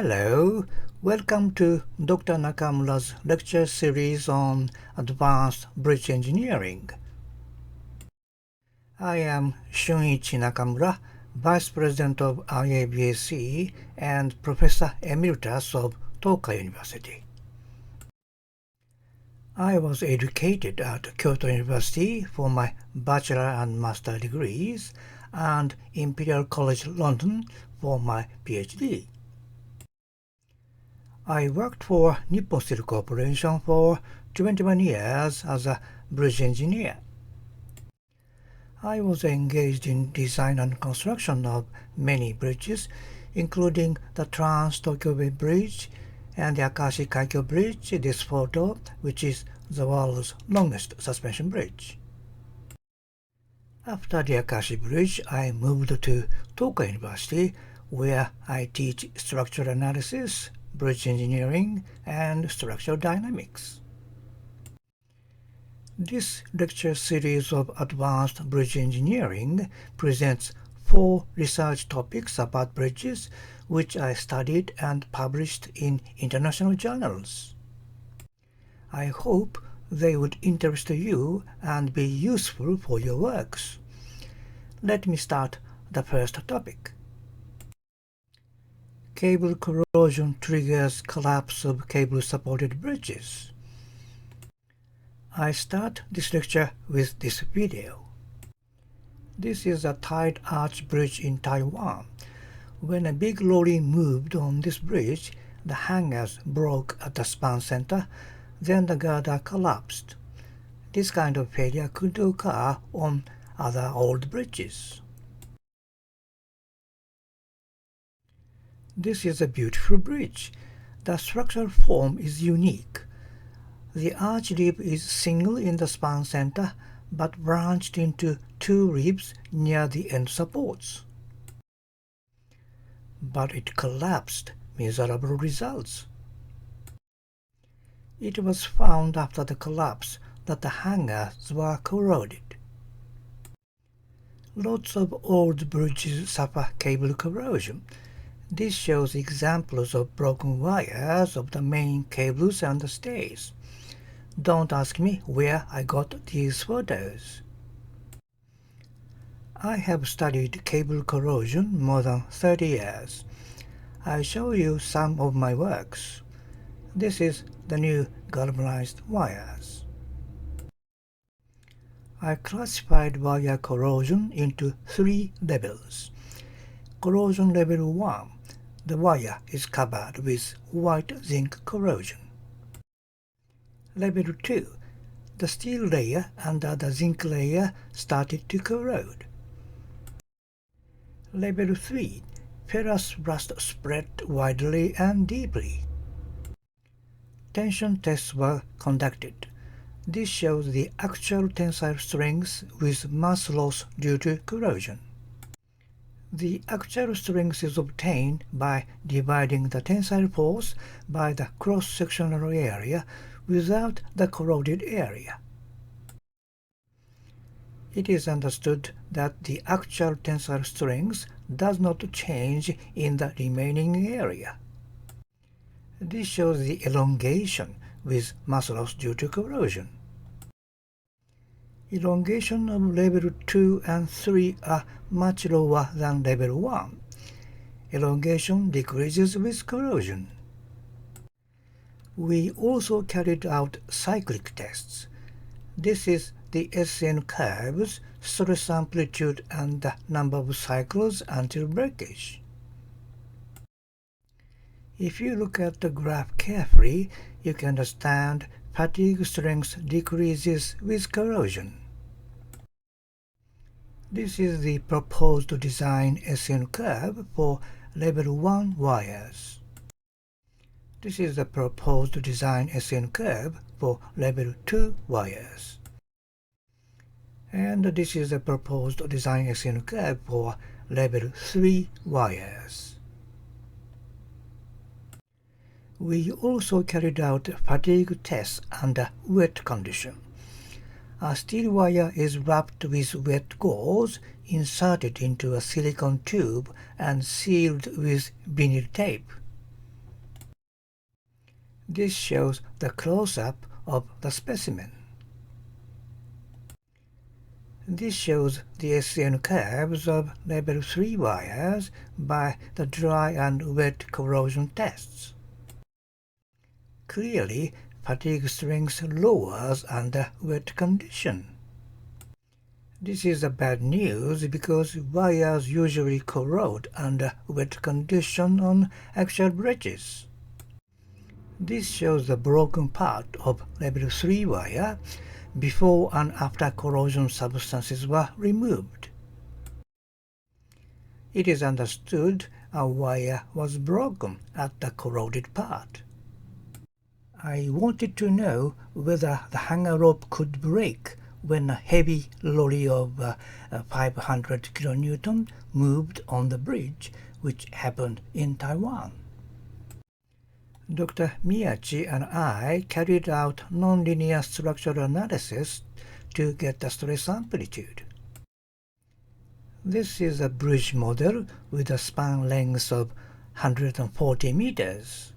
Hello, welcome to Dr. Nakamura's lecture series on Advanced Bridge Engineering. I am Shunichi Nakamura, Vice President of IABAC and Professor Emeritus of Tokai University. I was educated at Kyoto University for my bachelor and master degrees and Imperial College London for my PhD. I worked for Nippon Steel Corporation for 21 years as a bridge engineer. I was engaged in design and construction of many bridges, including the Trans-Tokyo Bay Bridge and the Akashi Kaikyo Bridge, this photo, which is the world's longest suspension bridge. After the Akashi Bridge, I moved to Tokai University, where I teach structural analysis, bridge engineering, and structural dynamics. This lecture series of advanced bridge engineering presents 4 research topics about bridges which I studied and published in international journals. I hope they would interest you and be useful for your works. Let me start the first topic. Cable corrosion triggers collapse of cable-supported bridges. I start this lecture with this video. This is a tied arch bridge in Taiwan. When a big lorry moved on this bridge, the hangers broke at the span center, then the girder collapsed. This kind of failure could occur on other old bridges. This is a beautiful bridge. The structural form is unique. The arch rib is single in the span center, but branched into 2 ribs near the end supports. But it collapsed. Miserable results. It was found after the collapse that the hangers were corroded. Lots of old bridges suffer cable corrosion. This shows examples of broken wires of the main cables and the stays. Don't ask me where I got these photos. I have studied cable corrosion more than 30 years. I show you some of my works. This is the new galvanized wires. I classified wire corrosion into 3 levels. Corrosion level 1. The wire is covered with white zinc corrosion. Level 2. The steel layer under the zinc layer started to corrode. Level 3. Ferrous rust spread widely and deeply. Tension tests were conducted. This shows the actual tensile strength with mass loss due to corrosion. The actual strength is obtained by dividing the tensile force by the cross-sectional area without the corroded area. It is understood that the actual tensile strength does not change in the remaining area. This shows the elongation with mass loss due to corrosion. Elongation of level 2 and 3 are much lower than level 1. Elongation decreases with corrosion. We also carried out cyclic tests. This is the SN curves, stress amplitude and the number of cycles until breakage. If you look at the graph carefully, you can understand fatigue strength decreases with corrosion. This is the proposed design SN curve for level 1 wires. This is the proposed design SN curve for level 2 wires. And this is the proposed design SN curve for level 3 wires. We also carried out fatigue tests under wet condition. A steel wire is wrapped with wet gauze, inserted into a silicone tube and sealed with vinyl tape. This shows the close-up of the specimen. This shows the SN curves of level 3 wires by the dry and wet corrosion tests. Clearly, fatigue strength lowers under wet condition. This is a bad news because wires usually corrode under wet condition on actual bridges. This shows the broken part of level 3 wire before and after corrosion substances were removed. It is understood a wire was broken at the corroded part. I wanted to know whether the hanger rope could break when a heavy lorry of 500 kN moved on the bridge, which happened in Taiwan. Dr. Miyachi and I carried out nonlinear structural analysis to get the stress amplitude. This is a bridge model with a span length of 140 meters.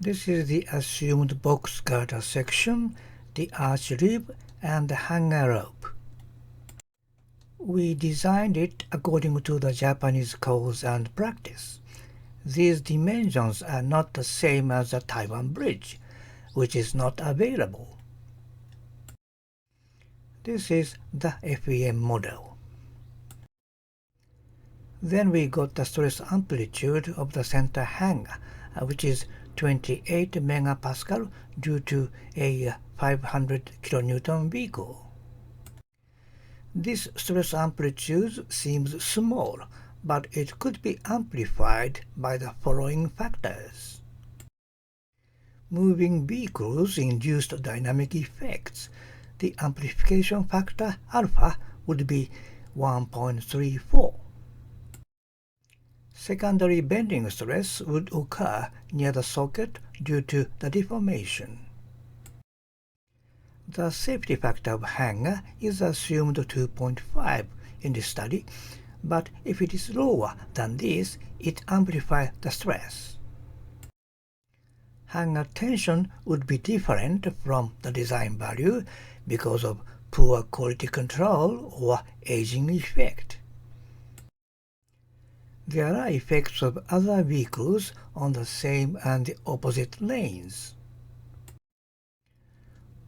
This is the assumed box girder section, the arch rib, and the hanger rope. We designed it according to the Japanese codes and practice. These dimensions are not the same as the Taiwan bridge, which is not available. This is the FEM model. Then we got the stress amplitude of the center hanger, which is 28 megapascal due to a 500 kN vehicle. This stress amplitude seems small, but it could be amplified by the following factors. Moving vehicles induced dynamic effects. The amplification factor alpha would be 1.34. Secondary bending stress would occur near the socket due to the deformation. The safety factor of hanger is assumed 2.5 in this study, but if it is lower than this, it amplifies the stress. Hanger tension would be different from the design value because of poor quality control or aging effect. There are effects of other vehicles on the same and the opposite lanes.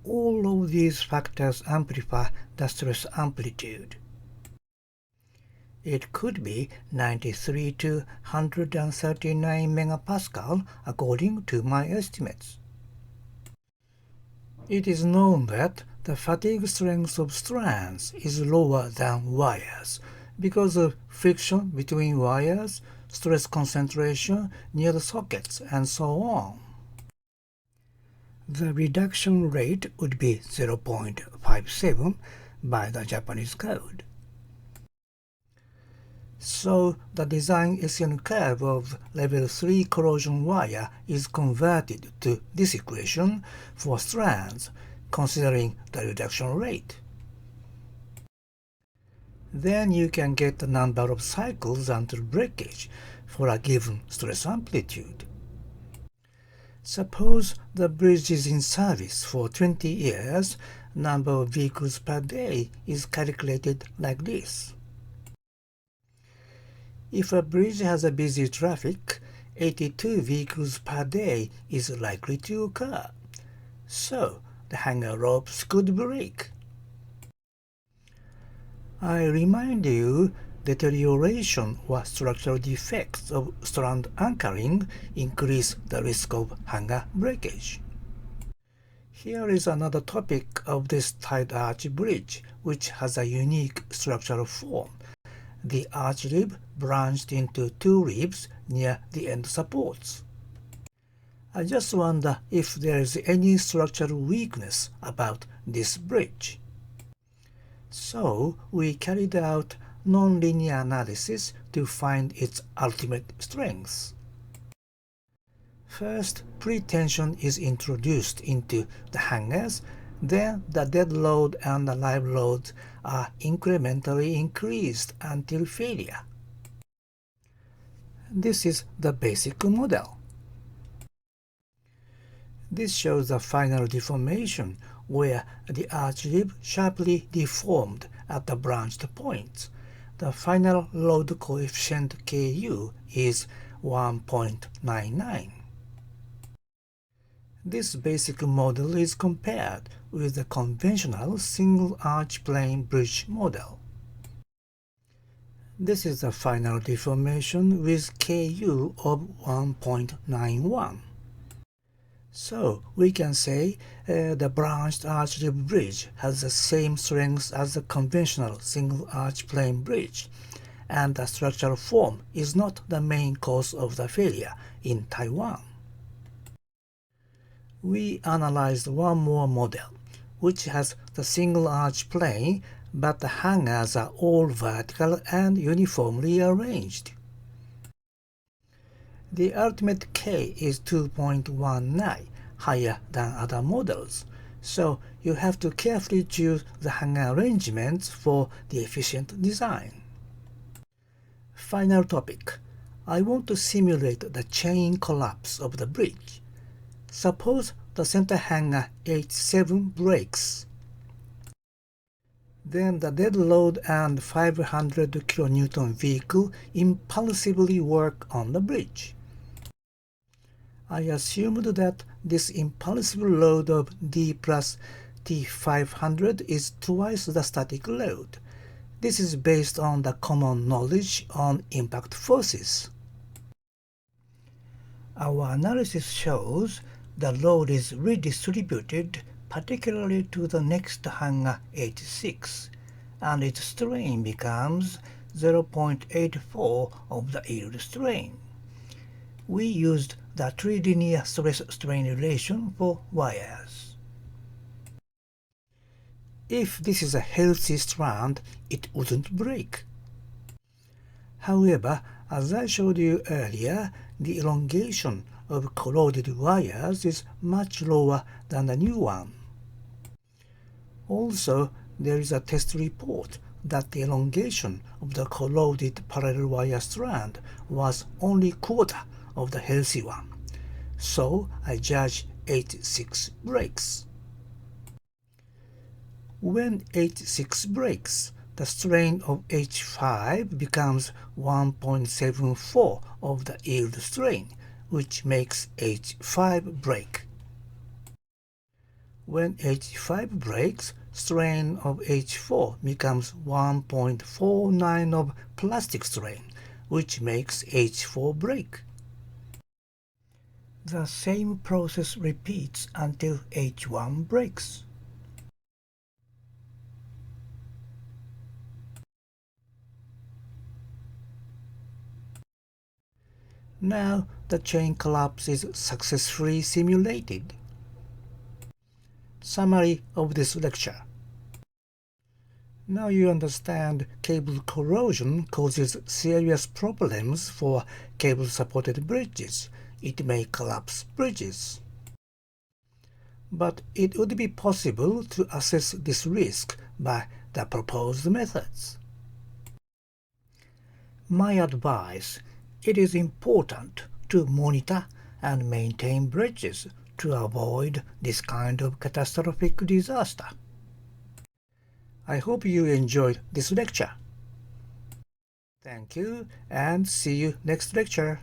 All of these factors amplify the stress amplitude. It could be 93 to 139 megapascal according to my estimates. It is known that the fatigue strength of strands is lower than wires because of friction between wires, stress concentration near the sockets, and so on. The reduction rate would be 0.57 by the Japanese code. So the design SN curve of level 3 corrosion wire is converted to this equation for strands, considering the reduction rate. Then you can get the number of cycles until breakage for a given stress amplitude. Suppose the bridge is in service for 20 years, number of vehicles per day is calculated like this. If a bridge has a busy traffic, 82 vehicles per day is likely to occur. So the hanger ropes could break. I remind you, deterioration or structural defects of strand anchoring increase the risk of hanger breakage. Here is another topic of this tied arch bridge, which has a unique structural form. The arch rib branched into two ribs near the end supports. I just wonder if there is any structural weakness about this bridge. So we carried out nonlinear analysis to find its ultimate strength. First, pre-tension is introduced into the hangers, then the dead load and the live load are incrementally increased until failure. This is the basic model. This shows the final deformation, where the arch rib sharply deformed at the branched points. The final load coefficient Ku is 1.99. This basic model is compared with the conventional single arch plane bridge model. This is the final deformation with Ku of 1.91. So we can say the branched arch rib bridge has the same strength as the conventional single arch plane bridge, and the structural form is not the main cause of the failure in Taiwan. We analyzed one more model, which has the single arch plane, but the hangars are all vertical and uniformly arranged. The ultimate K is 2.19, higher than other models, so you have to carefully choose the hanger arrangements for the efficient design. Final topic. I want to simulate the chain collapse of the bridge. Suppose the center hanger H7 breaks. Then the dead load and 500 kN vehicle impulsively work on the bridge. I assumed that this impulsive load of D plus T500 is twice the static load. This is based on the common knowledge on impact forces. Our analysis shows the load is redistributed particularly to the next hanger H6, and its strain becomes 0.84 of the yield strain. We used the trilinear stress-strain relation for wires. If this is a healthy strand, it wouldn't break. However, as I showed you earlier, the elongation of corroded wires is much lower than the new one. Also, there is a test report that the elongation of the corroded parallel wire strand was only quarter of the healthy one, so I judge H6 breaks. When H6 breaks, the strain of H5 becomes 1.74 of the yield strain, which makes H5 break. When H5 breaks, strain of H4 becomes 1.49 of plastic strain, which makes H4 break. The same process repeats until H1 breaks. Now the chain collapse is successfully simulated. Summary of this lecture. Now you understand cable corrosion causes serious problems for cable-supported bridges. It may collapse bridges. But it would be possible to assess this risk by the proposed methods. My advice: it is important to monitor and maintain bridges to avoid this kind of catastrophic disaster. I hope you enjoyed this lecture. Thank you, and see you next lecture.